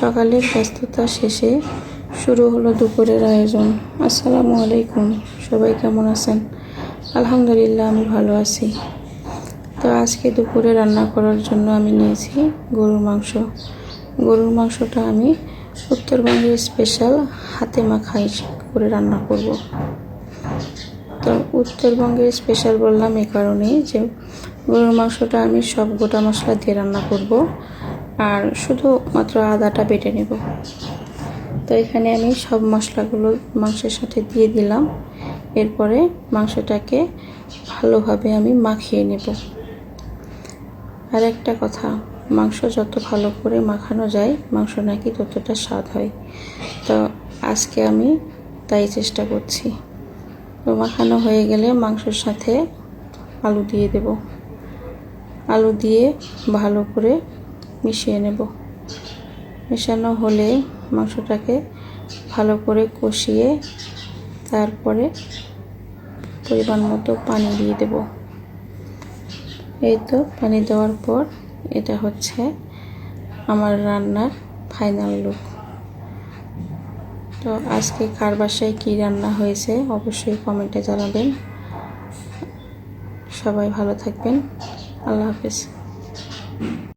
সকালের ব্যস্ততা শেষে শুরু হলো দুপুরের আয়োজন। আসসালামু আলাইকুম, সবাই কেমন আছেন? আলহামদুলিল্লাহ, আমি ভালো আছি। তো আজকে দুপুরে রান্না করার জন্য আমি নিয়েছি গরুর মাংস। গরুর মাংসটা আমি উত্তরবঙ্গের স্পেশাল হাতে মাখা করে রান্না করব। তো উত্তরবঙ্গের স্পেশাল বললাম এই কারণেই যে গরুর মাংসটা আমি সব গোটা মশলা দিয়ে রান্না করব, আর শুধুমাত্র আদাটা বেটে নেব। তো এখানে আমি সব মশলাগুলো মাংসের সাথে দিয়ে দিলাম। এরপরে মাংসটাকে ভালোভাবে আমি মাখিয়ে নেব। আর একটা কথা, মাংস যত ভালো করে মাখানো যায় মাংস নাকি ততটা স্বাদ হয়। তো আজকে আমি তাই চেষ্টা করছি। তো মাখানো হয়ে গেলে মাংসের সাথে আলু দিয়ে দেব। আলু দিয়ে ভালো করে মিশিয়ে নেব। মেশানো হলে মাংসটাকে ভালো করে কষিয়ে তারপরে পরিমাণ মতো পানি দিয়ে দেব। এই তো পানি দেওয়ার পর এটা হচ্ছে আমার রান্নার ফাইনাল লুক। তো আজকে কার বাসায় কী রান্না হয়েছে অবশ্যই কমেন্টে জানাবেন। সবাই ভালো থাকবেন। আল্লাহ হাফেজ।